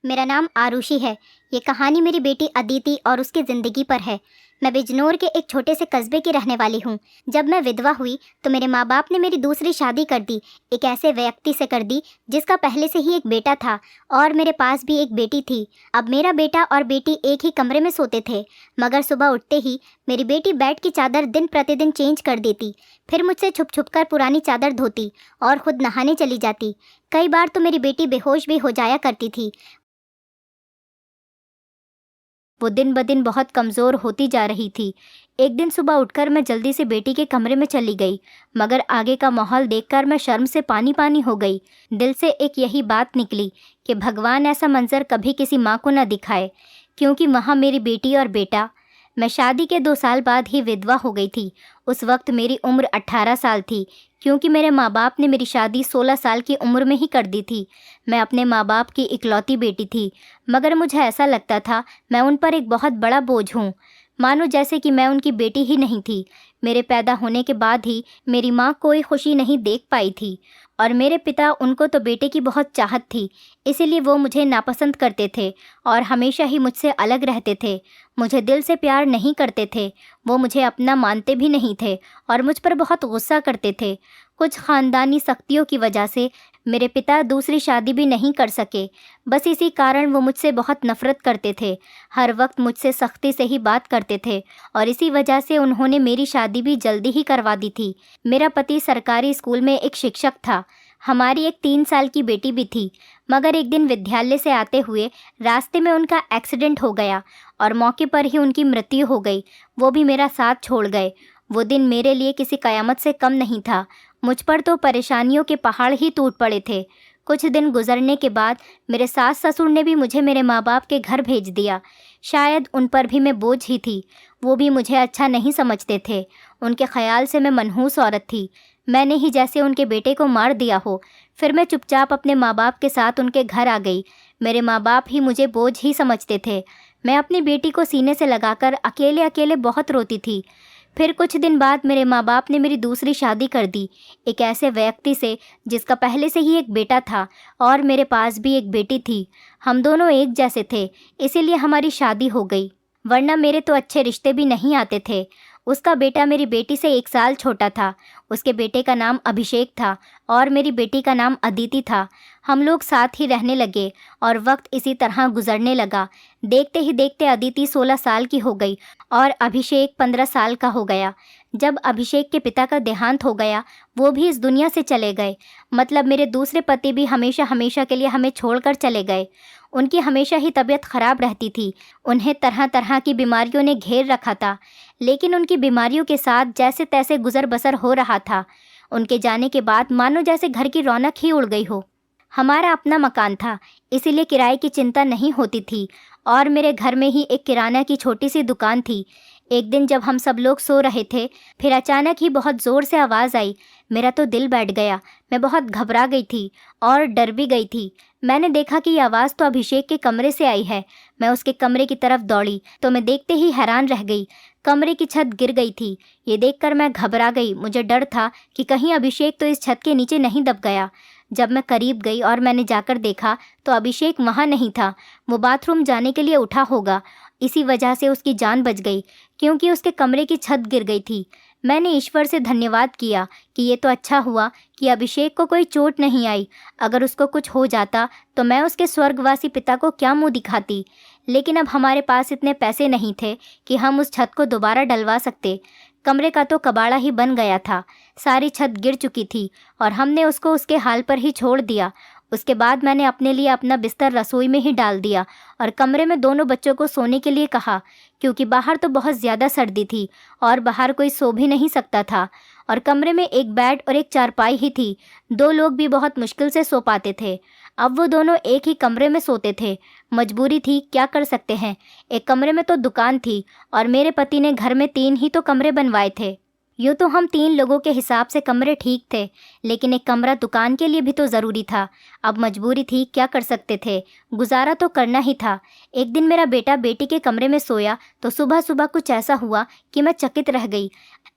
मेरा नाम आरुषि है। ये कहानी मेरी बेटी अदिति और उसकी ज़िंदगी पर है। मैं बिजनौर के एक छोटे से कस्बे की रहने वाली हूँ। जब मैं विधवा हुई तो मेरे माँ बाप ने मेरी दूसरी शादी कर दी। एक ऐसे व्यक्ति से कर दी जिसका पहले से ही एक बेटा था और मेरे पास भी एक बेटी थी। अब मेरा बेटा और बेटी एक ही कमरे में सोते थे, मगर सुबह उठते ही मेरी बेटी बेड की चादर दिन प्रतिदिन चेंज कर देती, फिर मुझसे छुप छुप कर पुरानी चादर धोती और खुद नहाने चली जाती। कई बार तो मेरी बेटी बेहोश भी हो जाया करती थी। वो दिन ब दिन बहुत कमज़ोर होती जा रही थी। एक दिन सुबह उठकर मैं जल्दी से बेटी के कमरे में चली गई, मगर आगे का माहौल देखकर मैं शर्म से पानी पानी हो गई। दिल से एक यही बात निकली कि भगवान ऐसा मंजर कभी किसी माँ को न दिखाए, क्योंकि वहाँ मेरी बेटी और बेटा। मैं शादी के 2 साल बाद ही विधवा हो गई थी। उस वक्त मेरी उम्र 18 साल थी, क्योंकि मेरे माँ बाप ने मेरी शादी 16 साल की उम्र में ही कर दी थी। मैं अपने माँ बाप की इकलौती बेटी थी, मगर मुझे ऐसा लगता था मैं उन पर एक बहुत बड़ा बोझ हूँ, मानो जैसे कि मैं उनकी बेटी ही नहीं थी। मेरे पैदा होने के बाद ही मेरी माँ कोई खुशी नहीं देख पाई थी, और मेरे पिता, उनको तो बेटे की बहुत चाहत थी, इसीलिए वो मुझे नापसंद करते थे और हमेशा ही मुझसे अलग रहते थे। मुझे दिल से प्यार नहीं करते थे, वो मुझे अपना मानते भी नहीं थे और मुझ पर बहुत गुस्सा करते थे। कुछ ख़ानदानी सख्तियों की वजह से मेरे पिता दूसरी शादी भी नहीं कर सके। बस इसी कारण वो मुझसे बहुत नफ़रत करते थे, हर वक्त मुझसे सख्ती से ही बात करते थे, और इसी वजह से उन्होंने मेरी शादी भी जल्दी ही करवा दी थी। मेरा पति सरकारी स्कूल में एक शिक्षक था। हमारी एक 3 साल की बेटी भी थी, मगर एक दिन विद्यालय से आते हुए रास्ते में उनका एक्सीडेंट हो गया और मौके पर ही उनकी मृत्यु हो गई। वो भी मेरा साथ छोड़ गए। वो दिन मेरे लिए किसी कयामत से कम नहीं था। मुझ पर तो परेशानियों के पहाड़ ही टूट पड़े थे। कुछ दिन गुजरने के बाद मेरे सास ससुर ने भी मुझे मेरे माँ बाप के घर भेज दिया। शायद उन पर भी मैं बोझ ही थी। वो भी मुझे अच्छा नहीं समझते थे। उनके ख्याल से मैं मनहूस औरत थी। मैंने ही जैसे उनके बेटे को मार दिया हो। फिर मैं चुपचाप अपने माँ बाप के साथ उनके घर आ गई। मेरे माँ बाप ही मुझे बोझ ही समझते थे। मैं अपनी बेटी को सीने से लगाकर अकेले अकेले बहुत रोती थी। फिर कुछ दिन बाद मेरे माँ बाप ने मेरी दूसरी शादी कर दी, एक ऐसे व्यक्ति से जिसका पहले से ही एक बेटा था और मेरे पास भी एक बेटी थी। हम दोनों एक जैसे थे, इसीलिए हमारी शादी हो गई, वरना मेरे तो अच्छे रिश्ते भी नहीं आते थे। उसका बेटा मेरी बेटी से 1 साल छोटा था। उसके बेटे का नाम अभिषेक था और मेरी बेटी का नाम अदिति था। हम लोग साथ ही रहने लगे और वक्त इसी तरह गुजरने लगा। देखते ही देखते अदिति 16 साल की हो गई और अभिषेक 15 साल का हो गया। जब अभिषेक के पिता का देहांत हो गया, वो भी इस दुनिया से चले गए। मतलब मेरे दूसरे पति भी हमेशा हमेशा के लिए हमें छोड़कर चले गए। उनकी हमेशा ही तबीयत खराब रहती थी। उन्हें तरह तरह की बीमारियों ने घेर रखा था, लेकिन उनकी बीमारियों के साथ जैसे तैसे गुजर बसर हो रहा था। उनके जाने के बाद मानो जैसे घर की रौनक ही उड़ गई हो। हमारा अपना मकान था, इसीलिए किराए की चिंता नहीं होती थी, और मेरे घर में ही एक किराना की छोटी सी दुकान थी। एक दिन जब हम सब लोग सो रहे थे, फिर अचानक ही बहुत ज़ोर से आवाज़ आई। मेरा तो दिल बैठ गया। मैं बहुत घबरा गई थी और डर भी गई थी। मैंने देखा कि ये आवाज़ तो अभिषेक के कमरे से आई है। मैं उसके कमरे की तरफ दौड़ी तो मैं देखते ही हैरान रह गई। कमरे की छत गिर गई थी। ये देखकर मैं घबरा गई। मुझे डर था कि कहीं अभिषेक तो इस छत के नीचे नहीं दब गया। जब मैं करीब गई और मैंने जाकर देखा तो अभिषेक वहाँ नहीं था। वो बाथरूम जाने के लिए उठा होगा, इसी वजह से उसकी जान बच गई, क्योंकि उसके कमरे की छत गिर गई थी। मैंने ईश्वर से धन्यवाद किया कि ये तो अच्छा हुआ कि अभिषेक को कोई चोट नहीं आई। अगर उसको कुछ हो जाता तो मैं उसके स्वर्गवासी पिता को क्या मुंह दिखाती। लेकिन अब हमारे पास इतने पैसे नहीं थे कि हम उस छत को दोबारा डलवा सकते। कमरे का तो कबाड़ा ही बन गया था। सारी छत गिर चुकी थी और हमने उसको उसके हाल पर ही छोड़ दिया। उसके बाद मैंने अपने लिए अपना बिस्तर रसोई में ही डाल दिया और कमरे में दोनों बच्चों को सोने के लिए कहा, क्योंकि बाहर तो बहुत ज़्यादा सर्दी थी और बाहर कोई सो भी नहीं सकता था। और कमरे में एक बेड और एक चारपाई ही थी। 2 लोग भी बहुत मुश्किल से सो पाते थे। अब वो दोनों एक ही कमरे में सोते थे। मजबूरी थी, क्या कर सकते हैं। एक कमरे में तो दुकान थी और मेरे पति ने घर में 3 ही तो कमरे बनवाए थे। यूँ तो हम 3 लोगों के हिसाब से कमरे ठीक थे, लेकिन एक कमरा दुकान के लिए भी तो ज़रूरी था। अब मजबूरी थी, क्या कर सकते थे, गुजारा तो करना ही था। एक दिन मेरा बेटा बेटी के कमरे में सोया तो सुबह सुबह कुछ ऐसा हुआ कि मैं चकित रह गई।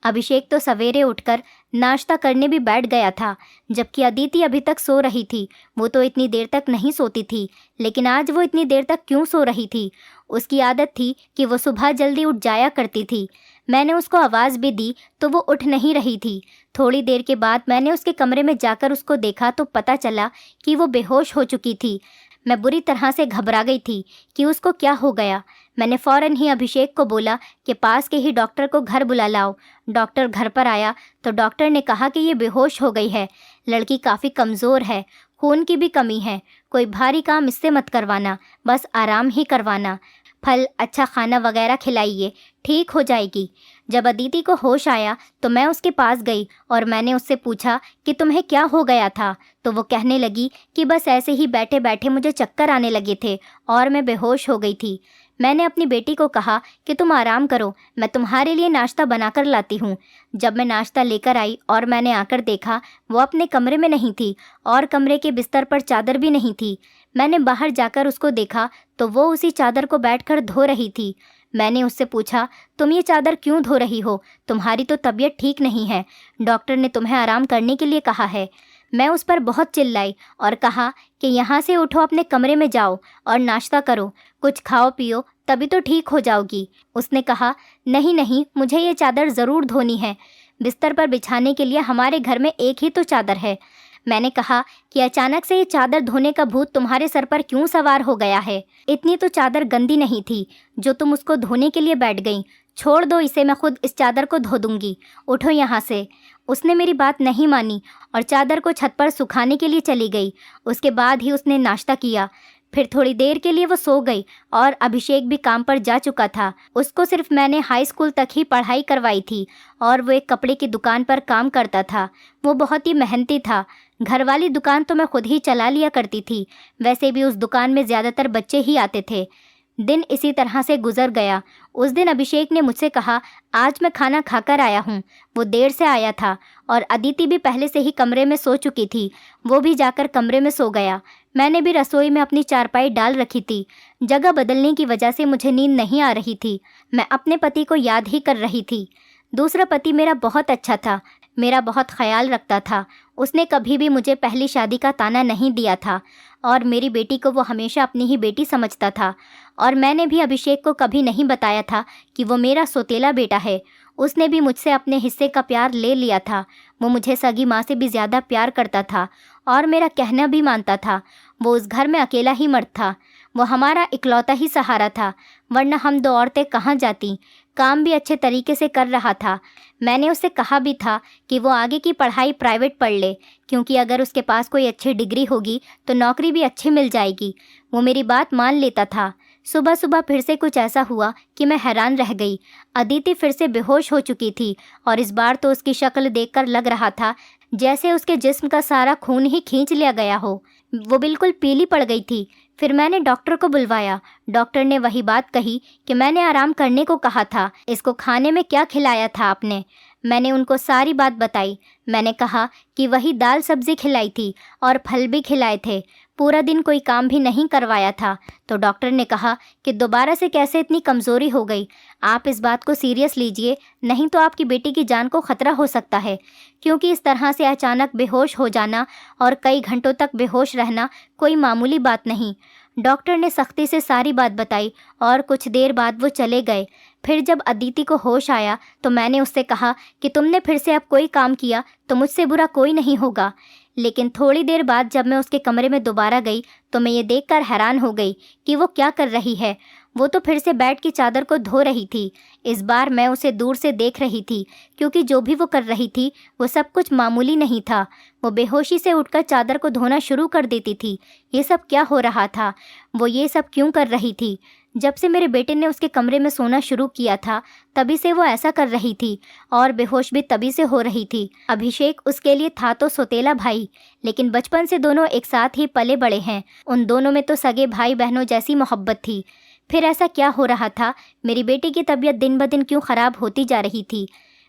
अभिषेक तो सवेरे उठकर नाश्ता करने भी बैठ गया था, जबकि अदिति अभी तक सो रही थी। वो तो इतनी देर तक नहीं सोती थी, लेकिन आज वो इतनी देर तक क्यों सो रही थी? उसकी आदत थी कि वो सुबह जल्दी उठ जाया करती थी। मैंने उसको आवाज़ भी दी तो वो उठ नहीं रही थी। थोड़ी देर के बाद मैंने उसके कमरे में जाकर उसको देखा तो पता चला कि वो बेहोश हो चुकी थी। मैं बुरी तरह से घबरा गई थी कि उसको क्या हो गया। मैंने फ़ौरन ही अभिषेक को बोला कि पास के ही डॉक्टर को घर बुला लाओ। डॉक्टर घर पर आया तो डॉक्टर ने कहा कि ये बेहोश हो गई है। लड़की काफ़ी कमज़ोर है, खून की भी कमी है। कोई भारी काम इससे मत करवाना, बस आराम ही करवाना। फल, अच्छा खाना वगैरह खिलाइए, ठीक हो जाएगी। जब अदिति को होश आया तो मैं उसके पास गई और मैंने उससे पूछा कि तुम्हें क्या हो गया था। तो वो कहने लगी कि बस ऐसे ही बैठे बैठे मुझे चक्कर आने लगे थे और मैं बेहोश हो गई थी। मैंने अपनी बेटी को कहा कि तुम आराम करो, मैं तुम्हारे लिए नाश्ता बनाकर लाती हूँ। जब मैं नाश्ता लेकर आई और मैंने आकर देखा, वो अपने कमरे में नहीं थी और कमरे के बिस्तर पर चादर भी नहीं थी। मैंने बाहर जाकर उसको देखा तो वो उसी चादर को बैठकर धो रही थी। मैंने उससे पूछा, तुम ये चादर क्यों धो रही हो? तुम्हारी तो तबीयत ठीक नहीं है, डॉक्टर ने तुम्हें आराम करने के लिए कहा है। मैं उस पर बहुत चिल्लाई और कहा कि यहाँ से उठो, अपने कमरे में जाओ और नाश्ता करो, कुछ खाओ पियो, तभी तो ठीक हो जाओगी। उसने कहा, नहीं नहीं, मुझे ये चादर ज़रूर धोनी है। बिस्तर पर बिछाने के लिए हमारे घर में एक ही तो चादर है। मैंने कहा कि अचानक से ये चादर धोने का भूत तुम्हारे सर पर क्यों सवार हो गया है? इतनी तो चादर गंदी नहीं थी जो तुम उसको धोने के लिए बैठ गई। छोड़ दो इसे, मैं खुद इस चादर को धो दूंगी, उठो यहाँ से। उसने मेरी बात नहीं मानी और चादर को छत पर सुखाने के लिए चली गई। उसके बाद ही उसने नाश्ता किया। फिर थोड़ी देर के लिए वो सो गई और अभिषेक भी काम पर जा चुका था। उसको सिर्फ मैंने हाई स्कूल तक ही पढ़ाई करवाई थी और वो एक कपड़े की दुकान पर काम करता था। वो बहुत ही मेहनती था। घर वाली दुकान तो मैं खुद ही चला लिया करती थी। वैसे भी उस दुकान में ज़्यादातर बच्चे ही आते थे। दिन इसी तरह से गुजर गया। उस दिन अभिषेक ने मुझसे कहा, आज मैं खाना खाकर आया हूँ। वो देर से आया था और अदिति भी पहले से ही कमरे में सो चुकी थी। वो भी जाकर कमरे में सो गया। मैंने भी रसोई में अपनी चारपाई डाल रखी थी। जगह बदलने की वजह से मुझे नींद नहीं आ रही थी। मैं अपने पति को याद ही कर रही थी। दूसरा पति मेरा बहुत अच्छा था, मेरा बहुत ख्याल रखता था। उसने कभी भी मुझे पहली शादी का ताना नहीं दिया था और मेरी बेटी को वो हमेशा अपनी ही बेटी समझता था। और मैंने भी अभिषेक को कभी नहीं बताया था कि वो मेरा सौतेला बेटा है। उसने भी मुझसे अपने हिस्से का प्यार ले लिया था। वो मुझे सगी माँ से भी ज़्यादा प्यार करता था और मेरा कहना भी मानता था। वो उस घर में अकेला ही मर्द था। वो हमारा इकलौता ही सहारा था, वरना हम दो औरतें कहाँ जाती। काम भी अच्छे तरीके से कर रहा था। मैंने उससे कहा भी था कि वो आगे की पढ़ाई प्राइवेट पढ़ ले, क्योंकि अगर उसके पास कोई अच्छी डिग्री होगी तो नौकरी भी अच्छी मिल जाएगी। वो मेरी बात मान लेता था। सुबह सुबह फिर से कुछ ऐसा हुआ कि मैं हैरान रह गई। अदिति फिर से बेहोश हो चुकी थी और इस बार तो उसकी शक्ल देखकर लग रहा था जैसे उसके जिस्म का सारा खून ही खींच लिया गया हो। वो बिल्कुल पीली पड़ गई थी। फिर मैंने डॉक्टर को बुलवाया। डॉक्टर ने वही बात कही कि मैंने आराम करने को कहा था। इसको खाने में क्या खिलाया था आपने? मैंने उनको सारी बात बताई। मैंने कहा कि वही दाल सब्जी खिलाई थी और फल भी खिलाए थे। पूरा दिन कोई काम भी नहीं करवाया था। तो डॉक्टर ने कहा कि दोबारा से कैसे इतनी कमज़ोरी हो गई। आप इस बात को सीरियस लीजिए, नहीं तो आपकी बेटी की जान को ख़तरा हो सकता है, क्योंकि इस तरह से अचानक बेहोश हो जाना और कई घंटों तक बेहोश रहना कोई मामूली बात नहीं। डॉक्टर ने सख्ती से सारी बात बताई और कुछ देर बाद वो चले गए। फिर जब अदिति को होश आया तो मैंने उससे कहा कि तुमने फिर से अब कोई काम किया तो मुझसे बुरा कोई नहीं होगा। लेकिन थोड़ी देर बाद जब मैं उसके कमरे में दोबारा गई तो मैं ये देखकर हैरान हो गई कि वो क्या कर रही है। वो तो फिर से बेड की चादर को धो रही थी। इस बार मैं उसे दूर से देख रही थी, क्योंकि जो भी वो कर रही थी वो सब कुछ मामूली नहीं था। वो बेहोशी से उठकर चादर को धोना शुरू कर देती थी। ये सब क्या हो रहा था? वो ये सब क्यों कर रही थी? जब से मेरे बेटे ने उसके कमरे में सोना शुरू किया था तभी से वो ऐसा कर रही थी और बेहोश भी तभी से हो रही थी। अभिषेक उसके लिए था तो सौतेला भाई, लेकिन बचपन से दोनों एक साथ ही पले बड़े हैं। उन दोनों में तो सगे भाई बहनों जैसी मोहब्बत थी। फिर ऐसा क्या हो रहा था? मेरी बेटी की तबीयत दिन ब दिन क्यों ख़राब होती जा रही थी?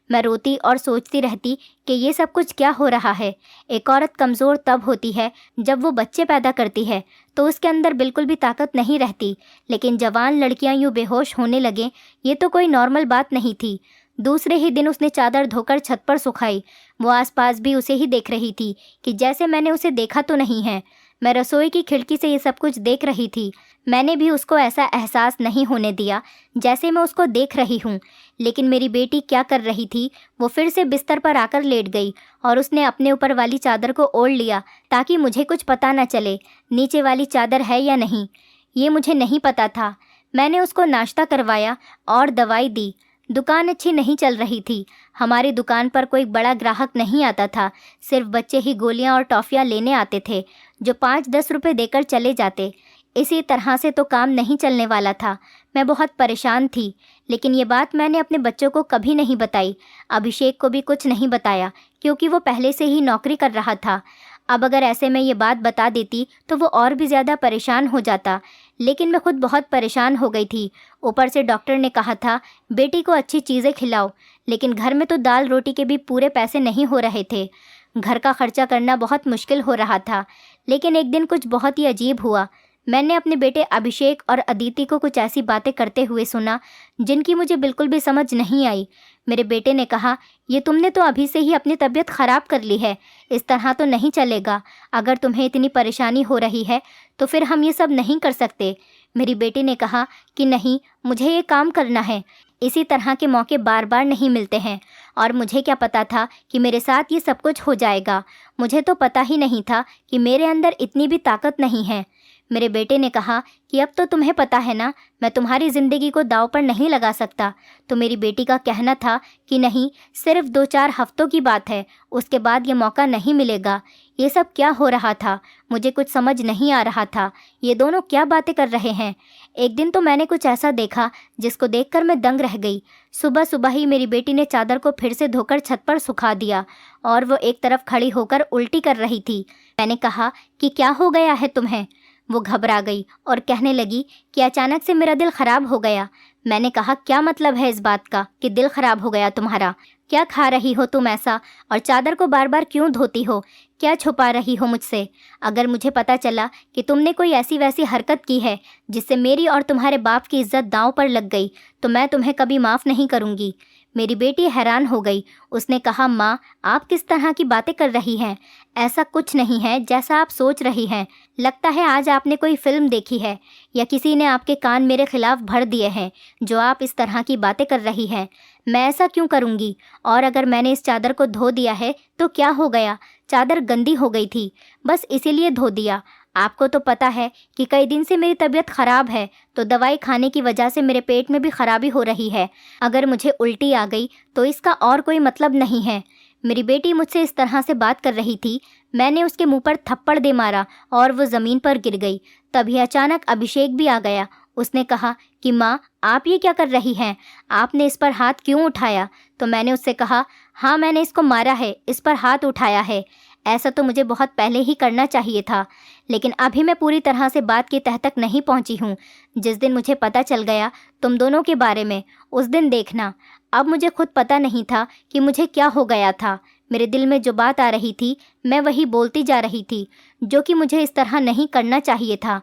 मैं रोती और सोचती रहती कि ये सब कुछ क्या हो रहा है। एक औरत कमज़ोर तब होती है जब वो बच्चे पैदा करती है तो उसके अंदर बिल्कुल भी ताकत नहीं रहती, लेकिन जवान लड़कियां यूँ बेहोश होने लगें, ये तो कोई नॉर्मल बात नहीं थी। दूसरे ही दिन उसने चादर धोकर छत पर सुखाई। वो आसपास भी उसे ही देख रही थी कि जैसे मैंने उसे देखा तो नहीं है। मैं रसोई की खिड़की से ये सब कुछ देख रही थी। मैंने भी उसको ऐसा एहसास नहीं होने दिया जैसे मैं उसको देख रही हूँ। लेकिन मेरी बेटी क्या कर रही थी, वो फिर से बिस्तर पर आकर लेट गई और उसने अपने ऊपर वाली चादर को ओढ़ लिया ताकि मुझे कुछ पता न चले नीचे वाली चादर है या नहीं। ये मुझे नहीं पता था। मैंने उसको नाश्ता करवाया और दवाई दी। दुकान अच्छी नहीं चल रही थी। हमारी दुकान पर कोई बड़ा ग्राहक नहीं आता था। सिर्फ बच्चे ही गोलियां और टॉफ़ियाँ लेने आते थे जो 5-10 रुपए देकर चले जाते। इसी तरह से तो काम नहीं चलने वाला था। मैं बहुत परेशान थी, लेकिन ये बात मैंने अपने बच्चों को कभी नहीं बताई। अभिषेक को भी कुछ नहीं बताया क्योंकि वो पहले से ही नौकरी कर रहा था। अब अगर ऐसे में ये बात बता देती तो वो और भी ज़्यादा परेशान हो जाता। लेकिन मैं खुद बहुत परेशान हो गई थी। ऊपर से डॉक्टर ने कहा था बेटी को अच्छी चीज़ें खिलाओ, लेकिन घर में तो दाल रोटी के भी पूरे पैसे नहीं हो रहे थे। घर का खर्चा करना बहुत मुश्किल हो रहा था। लेकिन एक दिन कुछ बहुत ही अजीब हुआ। मैंने अपने बेटे अभिषेक और अदिति को कुछ ऐसी बातें करते हुए सुना जिनकी मुझे बिल्कुल भी समझ नहीं आई। मेरे बेटे ने कहा, ये तुमने तो अभी से ही अपनी तबीयत ख़राब कर ली है, इस तरह तो नहीं चलेगा। अगर तुम्हें इतनी परेशानी हो रही है तो फिर हम ये सब नहीं कर सकते। मेरी बेटी ने कहा कि नहीं, मुझे ये काम करना है। इसी तरह के मौके बार बार नहीं मिलते हैं और मुझे क्या पता था कि मेरे साथ ये सब कुछ हो जाएगा। मुझे तो पता ही नहीं था कि मेरे अंदर इतनी भी ताकत नहीं है। मेरे बेटे ने कहा कि अब तो तुम्हें पता है ना, मैं तुम्हारी ज़िंदगी को दांव पर नहीं लगा सकता। तो मेरी बेटी का कहना था कि नहीं, सिर्फ 2-4 हफ्तों की बात है, उसके बाद ये मौका नहीं मिलेगा। ये सब क्या हो रहा था, मुझे कुछ समझ नहीं आ रहा था। ये दोनों क्या बातें कर रहे हैं। एक दिन तो मैंने कुछ ऐसा देखा जिसको देखकर मैं दंग रह गई। सुबह सुबह ही मेरी बेटी ने चादर को फिर से धोकर छत पर सुखा दिया और वो एक तरफ खड़ी होकर उल्टी कर रही थी। मैंने कहा कि क्या हो गया है तुम्हें। वो घबरा गई और कहने लगी कि अचानक से मेरा दिल ख़राब हो गया। मैंने कहा, क्या मतलब है इस बात का कि दिल ख़राब हो गया तुम्हारा? क्या खा रही हो तुम ऐसा, और चादर को बार बार क्यों धोती हो? क्या छुपा रही हो मुझसे? अगर मुझे पता चला कि तुमने कोई ऐसी वैसी हरकत की है जिससे मेरी और तुम्हारे बाप की इज्जत दांव पर लग गई तो मैं तुम्हें कभी माफ़ नहीं करूँगी। मेरी बेटी हैरान हो गई। उसने कहा, माँ, आप किस तरह की बातें कर रही हैं? ऐसा कुछ नहीं है जैसा आप सोच रही हैं। लगता है आज आपने कोई फिल्म देखी है या किसी ने आपके कान मेरे खिलाफ भर दिए हैं जो आप इस तरह की बातें कर रही हैं। मैं ऐसा क्यों करूँगी? और अगर मैंने इस चादर को धो दिया है तो क्या हो गया? चादर गंदी हो गई थी, बस इसीलिए धो दिया। आपको तो पता है कि कई दिन से मेरी तबीयत ख़राब है, तो दवाई खाने की वजह से मेरे पेट में भी खराबी हो रही है। अगर मुझे उल्टी आ गई तो इसका और कोई मतलब नहीं है। मेरी बेटी मुझसे इस तरह से बात कर रही थी। मैंने उसके मुंह पर थप्पड़ दे मारा और वो ज़मीन पर गिर गई। तभी अचानक अभिषेक भी आ गया। उसने कहा कि माँ, आप ये क्या कर रही हैं? आपने इस पर हाथ क्यों उठाया? तो मैंने उससे कहा, हाँ, मैंने इसको मारा है, इस पर हाथ उठाया है। ऐसा तो मुझे बहुत पहले ही करना चाहिए था, लेकिन अभी मैं पूरी तरह से बात की तह तक नहीं पहुंची हूँ। जिस दिन मुझे पता चल गया तुम दोनों के बारे में, उस दिन देखना। अब मुझे खुद पता नहीं था कि मुझे क्या हो गया था। मेरे दिल में जो बात आ रही थी मैं वही बोलती जा रही थी, जो कि मुझे इस तरह नहीं करना चाहिए था।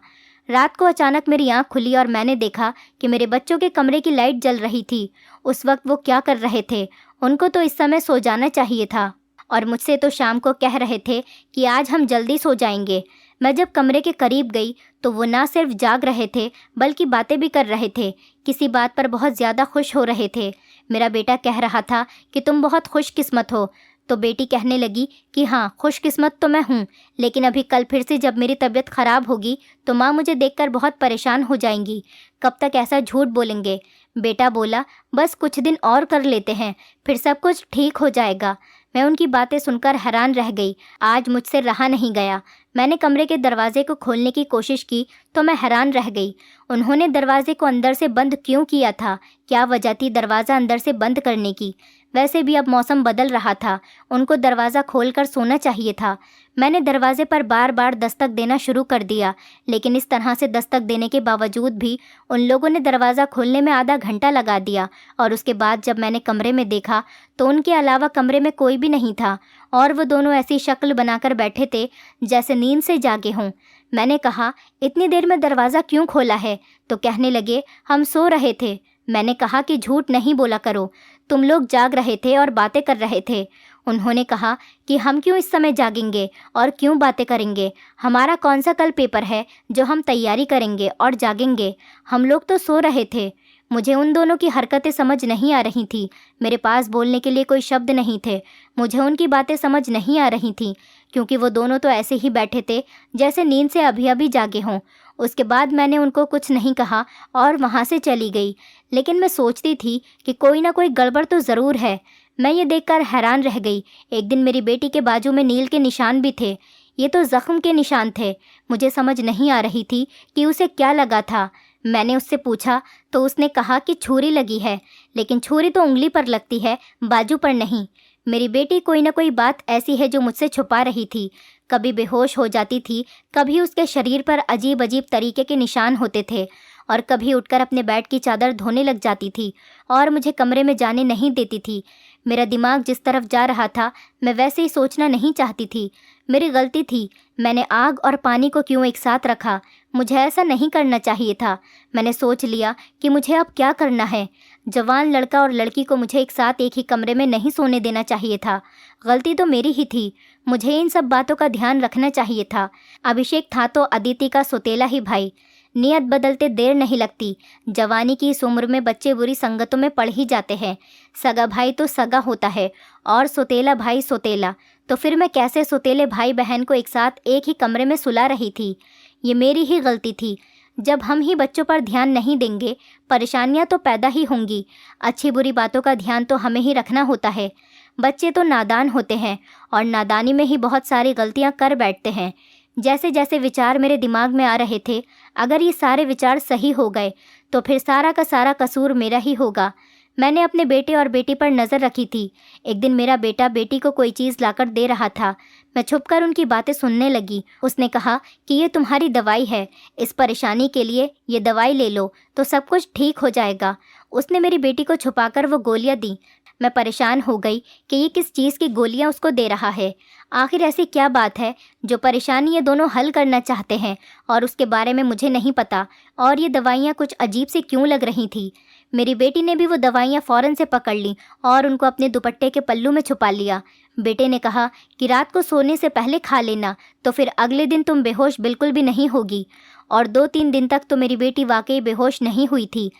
रात को अचानक मेरी आँख खुली और मैंने देखा कि मेरे बच्चों के कमरे की लाइट जल रही थी। उस वक्त वो क्या कर रहे थे? उनको तो इस समय सो जाना चाहिए था और मुझसे तो शाम को कह रहे थे कि आज हम जल्दी सो जाएंगे। मैं जब कमरे के करीब गई तो वो ना सिर्फ जाग रहे थे बल्कि बातें भी कर रहे थे। किसी बात पर बहुत ज़्यादा खुश हो रहे थे। मेरा बेटा कह रहा था कि तुम बहुत खुशकिस्मत हो। तो बेटी कहने लगी कि हाँ, खुशकिस्मत तो मैं हूँ, लेकिन अभी कल फिर से जब मेरी तबीयत ख़राब होगी तो माँ मुझे देखकर बहुत परेशान हो जाएंगी। कब तक ऐसा झूठ बोलेंगे? बेटा बोला, बस कुछ दिन और कर लेते हैं, फिर सब कुछ ठीक हो जाएगा। मैं उनकी बातें सुनकर हैरान रह गई। आज मुझसे रहा नहीं गया। मैंने कमरे के दरवाजे को खोलने की कोशिश की तो मैं हैरान रह गई। उन्होंने दरवाजे को अंदर से बंद क्यों किया था? क्या वजह थी दरवाज़ा अंदर से बंद करने की? वैसे भी अब मौसम बदल रहा था, उनको दरवाज़ा खोलकर सोना चाहिए था। मैंने दरवाजे पर बार बार दस्तक देना शुरू कर दिया, लेकिन इस तरह से दस्तक देने के बावजूद भी उन लोगों ने दरवाज़ा खोलने में आधा घंटा लगा दिया। और उसके बाद जब मैंने कमरे में देखा तो उनके अलावा कमरे में कोई भी नहीं था और वो दोनों ऐसी शक्ल बनाकर बैठे थे जैसे नींद से जागे हों। मैंने कहा, इतनी देर में दरवाज़ा क्यों खोला है? तो कहने लगे, हम सो रहे थे। मैंने कहा कि झूठ नहीं बोला करो, तुम लोग जाग रहे थे और बातें कर रहे थे। उन्होंने कहा कि हम क्यों इस समय जागेंगे और क्यों बातें करेंगे, हमारा कौन सा कल पेपर है जो हम तैयारी करेंगे और जागेंगे, हम लोग तो सो रहे थे। मुझे उन दोनों की हरकतें समझ नहीं आ रही थी। मेरे पास बोलने के लिए कोई शब्द नहीं थे। मुझे उनकी बातें समझ नहीं आ रही थी, क्योंकि वो दोनों तो ऐसे ही बैठे थे जैसे नींद से अभी अभी जागे हों। उसके बाद मैंने उनको कुछ नहीं कहा और वहाँ से चली गई। लेकिन मैं सोचती थी कि कोई ना कोई गड़बड़ तो ज़रूर है। मैं ये देखकर हैरान रह गई। एक दिन मेरी बेटी के बाजू में नील के निशान भी थे। ये तो ज़ख्म के निशान थे। मुझे समझ नहीं आ रही थी कि उसे क्या लगा था। मैंने उससे पूछा तो उसने कहा कि छुरी लगी है, लेकिन छुरी तो उंगली पर लगती है, बाजू पर नहीं। मेरी बेटी कोई ना कोई बात ऐसी है जो मुझसे छुपा रही थी। कभी बेहोश हो जाती थी, कभी उसके शरीर पर अजीब अजीब तरीके के निशान होते थे, और कभी उठकर अपने बेड की चादर धोने लग जाती थी और मुझे कमरे में जाने नहीं देती थी। मेरा दिमाग जिस तरफ जा रहा था, मैं वैसे ही सोचना नहीं चाहती थी। मेरी गलती थी। मैंने आग और पानी को क्यों एक साथ रखा? मुझे ऐसा नहीं करना चाहिए था। मैंने सोच लिया कि मुझे अब क्या करना है। जवान लड़का और लड़की को मुझे एक साथ एक ही कमरे में नहीं सोने देना चाहिए था। गलती तो मेरी ही थी। मुझे इन सब बातों का ध्यान रखना चाहिए था। अभिषेक था तो अदिति का सौतेला ही भाई। नियत बदलते देर नहीं लगती। जवानी की इस उम्र में बच्चे बुरी संगतों में पड़ ही जाते हैं। सगा भाई तो सगा होता है और सौतेला भाई सौतेला। तो फिर मैं कैसे सौतेले भाई बहन को एक साथ एक ही कमरे में सुला रही थी? ये मेरी ही गलती थी। जब हम ही बच्चों पर ध्यान नहीं देंगे, परेशानियां तो पैदा ही होंगी। अच्छी बुरी बातों का ध्यान तो हमें ही रखना होता है। बच्चे तो नादान होते हैं और नादानी में ही बहुत सारी गलतियां कर बैठते हैं। जैसे जैसे विचार मेरे दिमाग में आ रहे थे, अगर ये सारे विचार सही हो गए तो फिर सारा का सारा कसूर मेरा ही होगा। मैंने अपने बेटे और बेटी पर नज़र रखी थी। एक दिन मेरा बेटा बेटी को कोई चीज़ लाकर दे रहा था। मैं छुपकर उनकी बातें सुनने लगी। उसने कहा कि ये तुम्हारी दवाई है, इस परेशानी के लिए ये दवाई ले लो तो सब कुछ ठीक हो जाएगा। उसने मेरी बेटी को छुपाकर वो गोलियां दी। मैं परेशान हो गई कि ये किस चीज़ की गोलियां उसको दे रहा है। आखिर ऐसी क्या बात है जो परेशानी ये दोनों हल करना चाहते हैं और उसके बारे में मुझे नहीं पता। और ये दवाइयाँ कुछ अजीब सी क्यों लग रही थी? मेरी बेटी ने भी वो दवाइयाँ फ़ौरन से पकड़ ली और उनको अपने दुपट्टे के पल्लू में छुपा लिया। बेटे ने कहा कि रात को सोने से पहले खा लेना, तो फिर अगले दिन तुम बेहोश बिल्कुल भी नहीं होगी। और 2-3 दिन तक तो मेरी बेटी वाकई बेहोश नहीं हुई थी,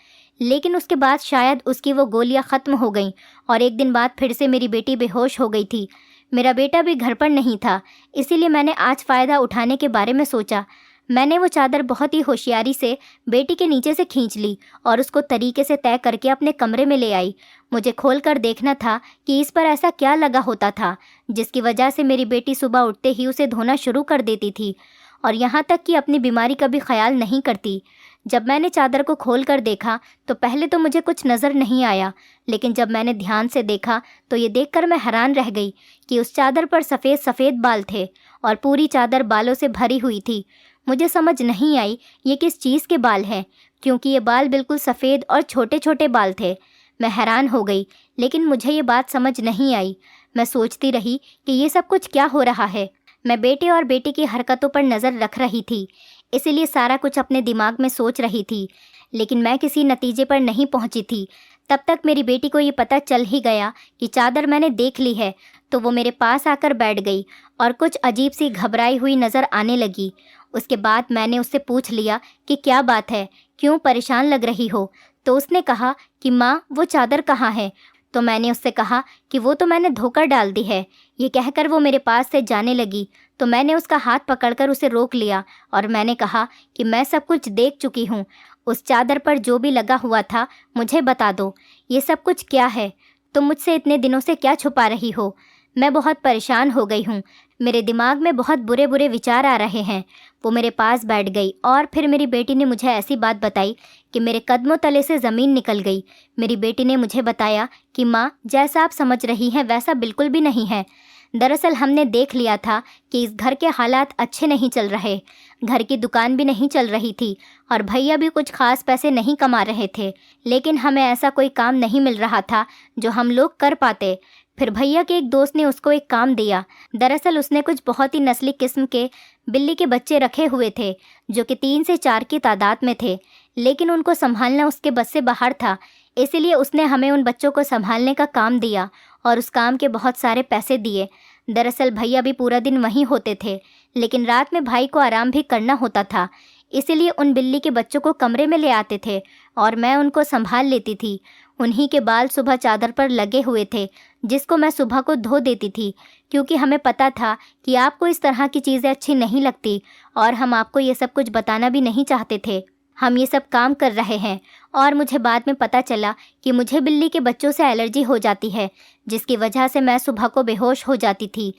लेकिन उसके बाद शायद उसकी वो गोलियां ख़त्म हो गईं और एक दिन बाद फिर से मेरी बेटी बेहोश हो गई थी। मेरा बेटा भी घर पर नहीं था, इसीलिए मैंने आज फ़ायदा उठाने के बारे में सोचा। मैंने वो चादर बहुत ही होशियारी से बेटी के नीचे से खींच ली और उसको तरीके से तय करके अपने कमरे में ले आई। मुझे खोलकर देखना था कि इस पर ऐसा क्या लगा होता था जिसकी वजह से मेरी बेटी सुबह उठते ही उसे धोना शुरू कर देती थी, और यहाँ तक कि अपनी बीमारी का भी ख्याल नहीं करती। जब मैंने चादर को खोल कर देखा तो पहले तो मुझे कुछ नज़र नहीं आया, लेकिन जब मैंने ध्यान से देखा तो ये देखकर मैं हैरान रह गई कि उस चादर पर सफ़ेद सफ़ेद बाल थे और पूरी चादर बालों से भरी हुई थी। मुझे समझ नहीं आई ये किस चीज़ के बाल हैं, क्योंकि ये बाल बिल्कुल सफ़ेद और छोटे छोटे बाल थे। मैं हैरान हो गई, लेकिन मुझे ये बात समझ नहीं आई। मैं सोचती रही कि ये सब कुछ क्या हो रहा है। मैं बेटे और बेटी की हरकतों पर नज़र रख रही थी, इसीलिए सारा कुछ अपने दिमाग में सोच रही थी, लेकिन मैं किसी नतीजे पर नहीं पहुंची थी। तब तक मेरी बेटी को ये पता चल ही गया कि चादर मैंने देख ली है, तो वो मेरे पास आकर बैठ गई और कुछ अजीब सी घबराई हुई नज़र आने लगी। उसके बाद मैंने उससे पूछ लिया कि क्या बात है, क्यों परेशान लग रही हो? तो उसने कहा कि माँ, वो चादर कहाँ है? तो मैंने उससे कहा कि वो तो मैंने धोकर डाल दी है। ये कहकर वो मेरे पास से जाने लगी, तो मैंने उसका हाथ पकड़कर उसे रोक लिया और मैंने कहा कि मैं सब कुछ देख चुकी हूँ। उस चादर पर जो भी लगा हुआ था मुझे बता दो, ये सब कुछ क्या है? तुम मुझसे इतने दिनों से क्या छुपा रही हो? मैं बहुत परेशान हो गई हूँ। मेरे दिमाग में बहुत बुरे बुरे विचार आ रहे हैं। वो मेरे पास बैठ गई और फिर मेरी बेटी ने मुझे ऐसी बात बताई कि मेरे कदमों तले से ज़मीन निकल गई। मेरी बेटी ने मुझे बताया कि माँ, जैसा आप समझ रही हैं वैसा बिल्कुल भी नहीं है। दरअसल हमने देख लिया था कि इस घर के हालात अच्छे नहीं चल रहे। घर की दुकान भी नहीं चल रही थी और भैया भी कुछ खास पैसे नहीं कमा रहे थे, लेकिन हमें ऐसा कोई काम नहीं मिल रहा था जो हम लोग कर पाते। फिर भैया के एक दोस्त ने उसको एक काम दिया। दरअसल उसने कुछ बहुत ही नस्ली किस्म के बिल्ली के बच्चे रखे हुए थे, जो कि 3 से 4 की तादाद में थे। लेकिन उनको संभालना उसके बस से बाहर था, इसलिए उसने हमें उन बच्चों को संभालने का काम दिया और उस काम के बहुत सारे पैसे दिए। दरअसल भैया भी पूरा दिन वहीं होते थे, लेकिन रात में भाई को आराम भी करना होता था, इसीलिए उन बिल्ली के बच्चों को कमरे में ले आते थे और मैं उनको संभाल लेती थी। उन्हीं के बाल सुबह चादर पर लगे हुए थे, जिसको मैं सुबह को धो देती थी, क्योंकि हमें पता था कि आपको इस तरह की चीज़ें अच्छी नहीं लगती और हम आपको ये सब कुछ बताना भी नहीं चाहते थे। हम ये सब काम कर रहे हैं और मुझे बाद में पता चला कि मुझे बिल्ली के बच्चों से एलर्जी हो जाती है, जिसकी वजह से मैं सुबह को बेहोश हो जाती थी।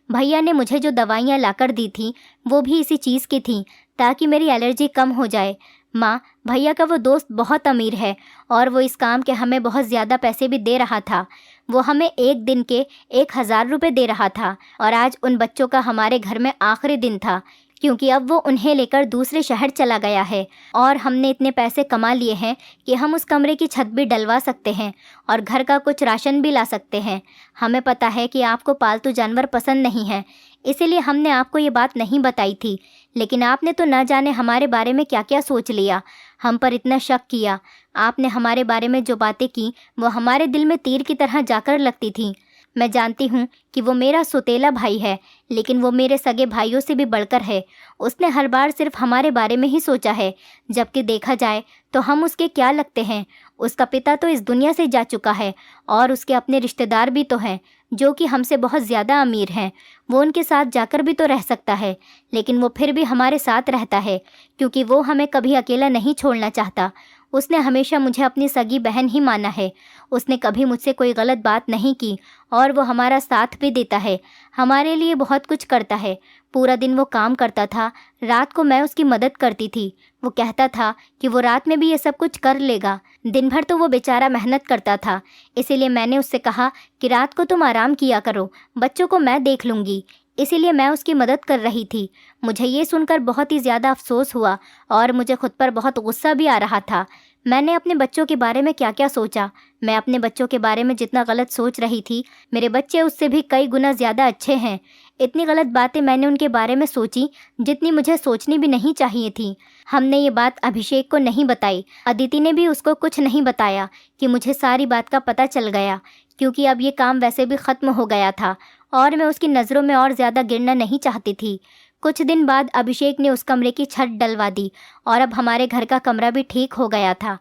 भैया ने मुझे जो दवाइयाँ लाकर दी थी वो भी इसी चीज़ की थी, ताकि मेरी एलर्जी कम हो जाए। माँ, भैया का वो दोस्त बहुत अमीर है और वो इस काम के हमें बहुत ज़्यादा पैसे भी दे रहा था। वो हमें एक दिन के 1000 रुपये दे रहा था और आज उन बच्चों का हमारे घर में आखिरी दिन था, क्योंकि अब वो उन्हें लेकर दूसरे शहर चला गया है और हमने इतने पैसे कमा लिए हैं कि हम उस कमरे की छत भी डलवा सकते हैं और घर का कुछ राशन भी ला सकते हैं। हमें पता है कि आपको पालतू जानवर पसंद नहीं है, इसीलिए हमने आपको ये बात नहीं बताई थी, लेकिन आपने तो न जाने हमारे बारे में क्या क्या सोच लिया, हम पर इतना शक किया। आपने हमारे बारे में जो बातें की वो हमारे दिल में तीर की तरह जाकर लगती थीं। मैं जानती हूँ कि वो मेरा सुतेला भाई है, लेकिन वो मेरे सगे भाइयों से भी बढ़कर है। उसने हर बार सिर्फ हमारे बारे में ही सोचा है, जबकि देखा जाए तो हम उसके क्या लगते हैं। उसका पिता तो इस दुनिया से जा चुका है और उसके अपने रिश्तेदार भी तो हैं, जो कि हमसे बहुत ज़्यादा अमीर हैं। वो उनके साथ जाकर भी तो रह सकता है, लेकिन वो फिर भी हमारे साथ रहता है, क्योंकि वो हमें कभी अकेला नहीं छोड़ना चाहता। उसने हमेशा मुझे अपनी सगी बहन ही माना है। उसने कभी मुझसे कोई गलत बात नहीं की और वो हमारा साथ भी देता है, हमारे लिए बहुत कुछ करता है। पूरा दिन वो काम करता था, रात को मैं उसकी मदद करती थी। वो कहता था कि वो रात में भी ये सब कुछ कर लेगा। दिन भर तो वो बेचारा मेहनत करता था, इसीलिए मैंने उससे कहा कि रात को तुम आराम किया करो, बच्चों को मैं देख लूँगी। इसीलिए मैं उसकी मदद कर रही थी। मुझे ये सुनकर बहुत ही ज़्यादा अफसोस हुआ और मुझे खुद पर बहुत गुस्सा भी आ रहा था। मैंने अपने बच्चों के बारे में क्या क्या सोचा। मैं अपने बच्चों के बारे में जितना गलत सोच रही थी, मेरे बच्चे उससे भी कई गुना ज़्यादा अच्छे हैं। इतनी गलत बातें मैंने उनके बारे में सोची जितनी मुझे सोचनी भी नहीं चाहिए थी। हमने ये बात अभिषेक को नहीं बताई, अदिति ने भी उसको कुछ नहीं बताया कि मुझे सारी बात का पता चल गया, क्योंकि अब ये काम वैसे भी ख़त्म हो गया था और मैं उसकी नज़रों में और ज़्यादा गिरना नहीं चाहती थी। कुछ दिन बाद अभिषेक ने उस कमरे की छत डलवा दी और अब हमारे घर का कमरा भी ठीक हो गया था।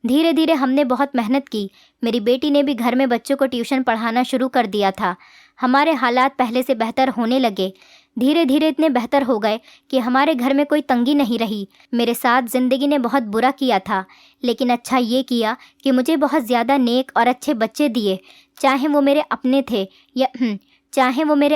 धीरे धीरे हमने बहुत मेहनत की। मेरी बेटी ने भी घर में बच्चों को ट्यूशन पढ़ाना शुरू कर दिया था। हमारे हालात पहले से बेहतर होने लगे। धीरे धीरे इतने बेहतर हो गए कि हमारे घर में कोई तंगी नहीं रही। मेरे साथ ज़िंदगी ने बहुत बुरा किया था, लेकिन अच्छा ये किया कि मुझे बहुत ज़्यादा नेक और अच्छे बच्चे दिए, चाहे वो मेरे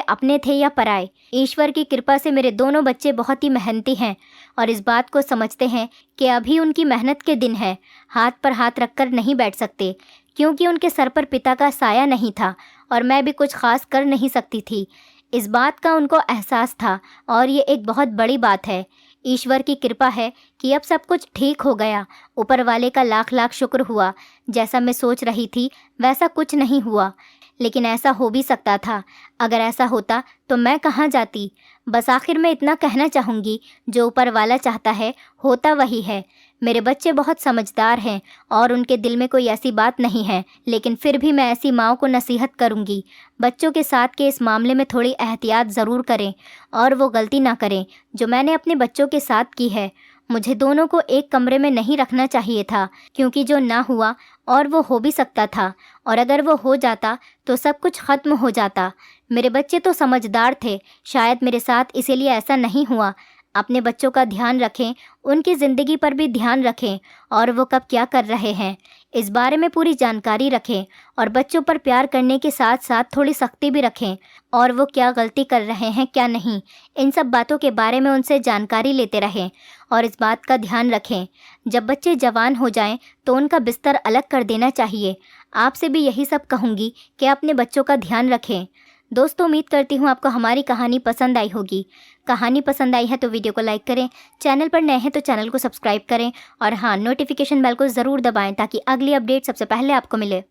अपने थे या पराए। ईश्वर की कृपा से मेरे दोनों बच्चे बहुत ही मेहनती हैं और इस बात को समझते हैं कि अभी उनकी मेहनत के दिन है। हाथ पर हाथ रखकर नहीं बैठ सकते, क्योंकि उनके सर पर पिता का साया नहीं था और मैं भी कुछ खास कर नहीं सकती थी। इस बात का उनको एहसास था और ये एक बहुत बड़ी बात है। ईश्वर की कृपा है कि अब सब कुछ ठीक हो गया। ऊपर वाले का लाख लाख शुक्र हुआ। जैसा मैं सोच रही थी वैसा कुछ नहीं हुआ, लेकिन ऐसा हो भी सकता था। अगर ऐसा होता तो मैं कहाँ जाती। बस आखिर में इतना कहना चाहूँगी, जो ऊपर वाला चाहता है होता वही है। मेरे बच्चे बहुत समझदार हैं और उनके दिल में कोई ऐसी बात नहीं है, लेकिन फिर भी मैं ऐसी माँओं को नसीहत करूँगी, बच्चों के साथ के इस मामले में थोड़ी एहतियात ज़रूर करें और वो गलती ना करें जो मैंने अपने बच्चों के साथ की है। मुझे दोनों को एक कमरे में नहीं रखना चाहिए था, क्योंकि जो ना हुआ और वो हो भी सकता था, और अगर वो हो जाता तो सब कुछ ख़त्म हो जाता। मेरे बच्चे तो समझदार थे, शायद मेरे साथ इसीलिए ऐसा नहीं हुआ। अपने बच्चों का ध्यान रखें, उनकी ज़िंदगी पर भी ध्यान रखें और वो कब क्या कर रहे हैं इस बारे में पूरी जानकारी रखें, और बच्चों पर प्यार करने के साथ साथ थोड़ी सख्ती भी रखें, और वो क्या गलती कर रहे हैं क्या नहीं, इन सब बातों के बारे में उनसे जानकारी लेते रहें। और इस बात का ध्यान रखें, जब बच्चे जवान हो जाएं तो उनका बिस्तर अलग कर देना चाहिए। आपसे भी यही सब कहूँगी कि अपने बच्चों का ध्यान रखें। दोस्तों, उम्मीद करती हूँ आपको हमारी कहानी पसंद आई होगी। कहानी पसंद आई है तो वीडियो को लाइक करें, चैनल पर नए हैं तो चैनल को सब्सक्राइब करें, और हाँ, नोटिफिकेशन बेल को ज़रूर दबाएं ताकि अगली अपडेट सबसे पहले आपको मिले।